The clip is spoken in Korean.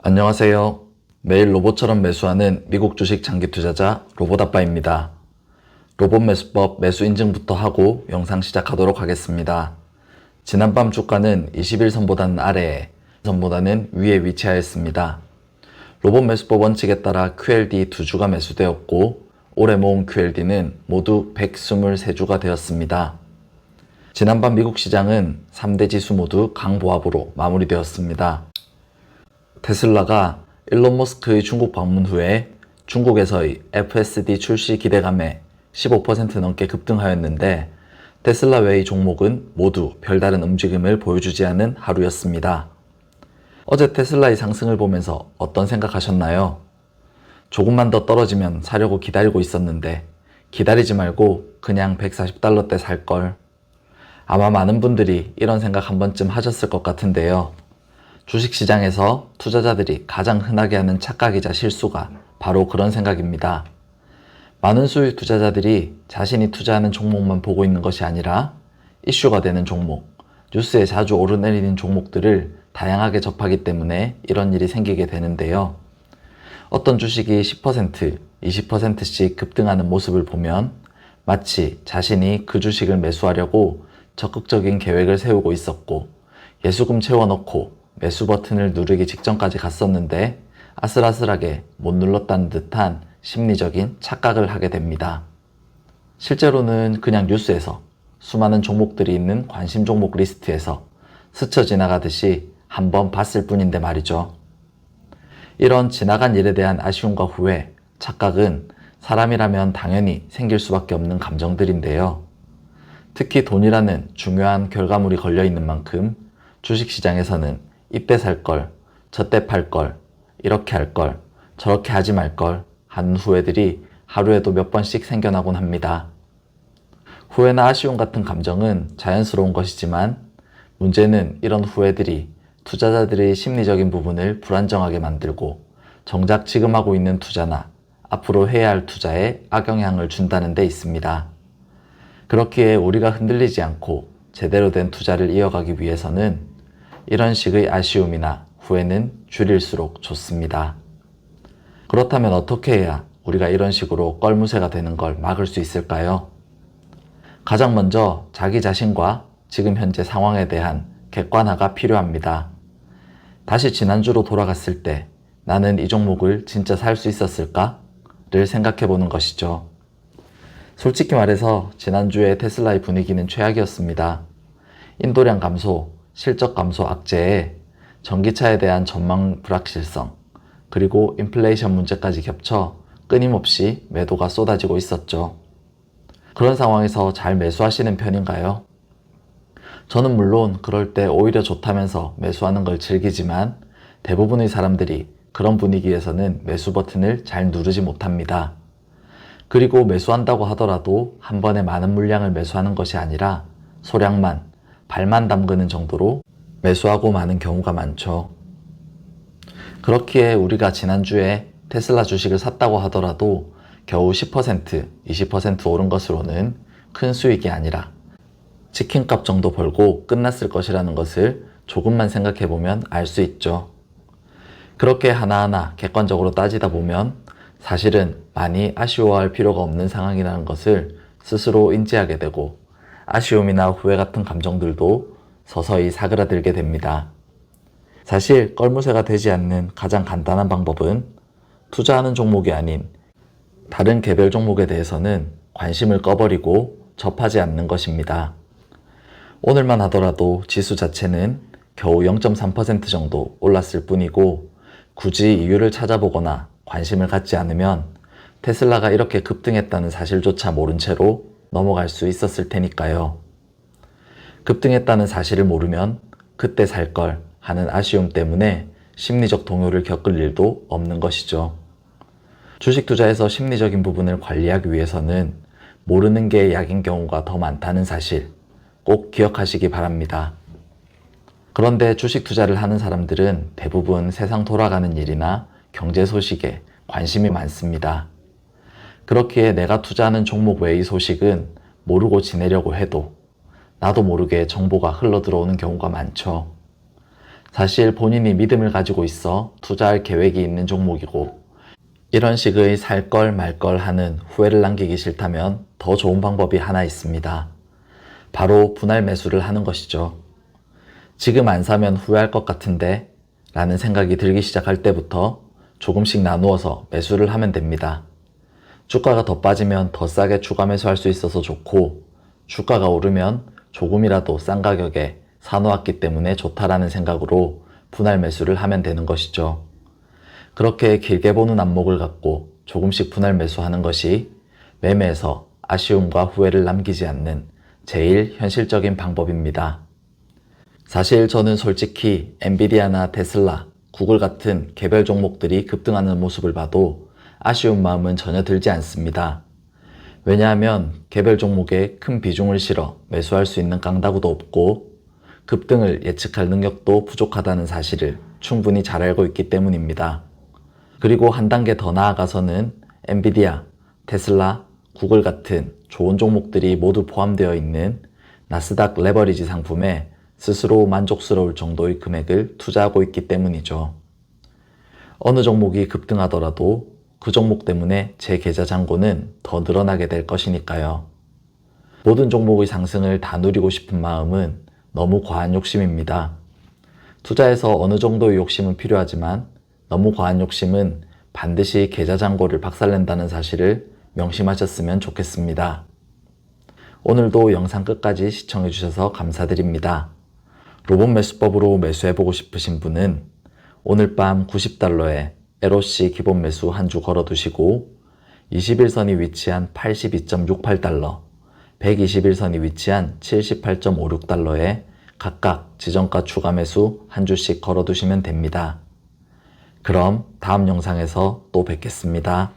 안녕하세요. 매일 로봇처럼 매수하는 미국 주식 장기 투자자 로봇아빠입니다. 로봇 매수법 매수 인증부터 하고 영상 시작하도록 하겠습니다. 지난밤 주가는 21선보다는 아래에, 선보다는 위에 위치하였습니다. 로봇 매수법 원칙에 따라 QLD 2주가 매수되었고 올해 모은 QLD는 모두 123주가 되었습니다. 지난밤 미국 시장은 3대 지수 모두 강보합으로 마무리되었습니다. 테슬라가 일론 머스크의 중국 방문 후에 중국에서의 FSD 출시 기대감에 15% 넘게 급등하였는데 테슬라 외의 종목은 모두 별다른 움직임을 보여주지 않은 하루였습니다. 어제 테슬라의 상승을 보면서 어떤 생각하셨나요? 조금만 더 떨어지면 사려고 기다리고 있었는데 기다리지 말고 그냥 $140대 살걸. 아마 많은 분들이 이런 생각 한 번쯤 하셨을 것 같은데요. 주식시장에서 투자자들이 가장 흔하게 하는 착각이자 실수가 바로 그런 생각입니다. 많은 수의 투자자들이 자신이 투자하는 종목만 보고 있는 것이 아니라 이슈가 되는 종목, 뉴스에 자주 오르내리는 종목들을 다양하게 접하기 때문에 이런 일이 생기게 되는데요. 어떤 주식이 10%, 20%씩 급등하는 모습을 보면 마치 자신이 그 주식을 매수하려고 적극적인 계획을 세우고 있었고 예수금 채워넣고 매수 버튼을 누르기 직전까지 갔었는데 아슬아슬하게 못 눌렀다는 듯한 심리적인 착각을 하게 됩니다. 실제로는 그냥 뉴스에서 수많은 종목들이 있는 관심 종목 리스트에서 스쳐 지나가듯이 한번 봤을 뿐인데 말이죠. 이런 지나간 일에 대한 아쉬움과 후회, 착각은 사람이라면 당연히 생길 수밖에 없는 감정들인데요. 특히 돈이라는 중요한 결과물이 걸려있는 만큼 주식시장에서는 이때 살걸, 저때 팔걸, 이렇게 할걸, 저렇게 하지 말걸 하는 후회들이 하루에도 몇 번씩 생겨나곤 합니다. 후회나 아쉬움 같은 감정은 자연스러운 것이지만 문제는 이런 후회들이 투자자들의 심리적인 부분을 불안정하게 만들고 정작 지금 하고 있는 투자나 앞으로 해야 할 투자에 악영향을 준다는 데 있습니다. 그렇기에 우리가 흔들리지 않고 제대로 된 투자를 이어가기 위해서는 이런 식의 아쉬움이나 후회는 줄일수록 좋습니다. 그렇다면 어떻게 해야 우리가 이런 식으로 껄무새가 되는 걸 막을 수 있을까요? 가장 먼저 자기 자신과 지금 현재 상황에 대한 객관화가 필요합니다. 다시 지난주로 돌아갔을 때 나는 이 종목을 진짜 살 수 있었을까? 를 생각해 보는 것이죠. 솔직히 말해서 지난주에 테슬라의 분위기는 최악이었습니다. 인도량 감소, 실적 감소 악재에 전기차에 대한 전망 불확실성, 그리고 인플레이션 문제까지 겹쳐 끊임없이 매도가 쏟아지고 있었죠. 그런 상황에서 잘 매수하시는 편인가요? 저는 물론 그럴 때 오히려 좋다면서 매수하는 걸 즐기지만 대부분의 사람들이 그런 분위기에서는 매수 버튼을 잘 누르지 못합니다. 그리고 매수한다고 하더라도 한 번에 많은 물량을 매수하는 것이 아니라 소량만, 발만 담그는 정도로 매수하고 마는 경우가 많죠. 그렇기에 우리가 지난주에 테슬라 주식을 샀다고 하더라도 겨우 10%, 20% 오른 것으로는 큰 수익이 아니라 치킨값 정도 벌고 끝났을 것이라는 것을 조금만 생각해보면 알 수 있죠. 그렇게 하나하나 객관적으로 따지다 보면 사실은 많이 아쉬워할 필요가 없는 상황이라는 것을 스스로 인지하게 되고 아쉬움이나 후회 같은 감정들도 서서히 사그라들게 됩니다. 사실 껄무새가 되지 않는 가장 간단한 방법은 투자하는 종목이 아닌 다른 개별 종목에 대해서는 관심을 꺼버리고 접하지 않는 것입니다. 오늘만 하더라도 지수 자체는 겨우 0.3% 정도 올랐을 뿐이고 굳이 이유를 찾아보거나 관심을 갖지 않으면 테슬라가 이렇게 급등했다는 사실조차 모른 채로 넘어갈 수 있었을 테니까요. 급등했다는 사실을 모르면 그때 살 걸 하는 아쉬움 때문에 심리적 동요를 겪을 일도 없는 것이죠. 주식 투자에서 심리적인 부분을 관리하기 위해서는 모르는 게 약인 경우가 더 많다는 사실 꼭 기억하시기 바랍니다. 그런데 주식 투자를 하는 사람들은 대부분 세상 돌아가는 일이나 경제 소식에 관심이 많습니다. 그렇기에 내가 투자하는 종목 외의 소식은 모르고 지내려고 해도 나도 모르게 정보가 흘러 들어오는 경우가 많죠. 사실 본인이 믿음을 가지고 있어 투자할 계획이 있는 종목이고 이런 식의 살 걸 말 걸 하는 후회를 남기기 싫다면 더 좋은 방법이 하나 있습니다. 바로 분할 매수를 하는 것이죠. 지금 안 사면 후회할 것 같은데 라는 생각이 들기 시작할 때부터 조금씩 나누어서 매수를 하면 됩니다. 주가가 더 빠지면 더 싸게 추가 매수할 수 있어서 좋고 주가가 오르면 조금이라도 싼 가격에 사놓았기 때문에 좋다라는 생각으로 분할 매수를 하면 되는 것이죠. 그렇게 길게 보는 안목을 갖고 조금씩 분할 매수하는 것이 매매에서 아쉬움과 후회를 남기지 않는 제일 현실적인 방법입니다. 사실 저는 솔직히 엔비디아나 테슬라, 구글 같은 개별 종목들이 급등하는 모습을 봐도 아쉬운 마음은 전혀 들지 않습니다. 왜냐하면 개별 종목에 큰 비중을 실어 매수할 수 있는 강다구도 없고 급등을 예측할 능력도 부족하다는 사실을 충분히 잘 알고 있기 때문입니다. 그리고 한 단계 더 나아가서는 엔비디아, 테슬라, 구글 같은 좋은 종목들이 모두 포함되어 있는 나스닥 레버리지 상품에 스스로 만족스러울 정도의 금액을 투자하고 있기 때문이죠. 어느 종목이 급등하더라도 그 종목 때문에 제 계좌 잔고는 더 늘어나게 될 것이니까요. 모든 종목의 상승을 다 누리고 싶은 마음은 너무 과한 욕심입니다. 투자에서 어느 정도의 욕심은 필요하지만 너무 과한 욕심은 반드시 계좌 잔고를 박살낸다는 사실을 명심하셨으면 좋겠습니다. 오늘도 영상 끝까지 시청해주셔서 감사드립니다. 로봇 매수법으로 매수해보고 싶으신 분은 오늘 밤 90달러에 LOC 기본 매수 한 주 걸어두시고 21선이 위치한 82.68달러, 121선이 위치한 78.56달러에 각각 지정가 추가 매수 한 주씩 걸어두시면 됩니다. 그럼 다음 영상에서 또 뵙겠습니다.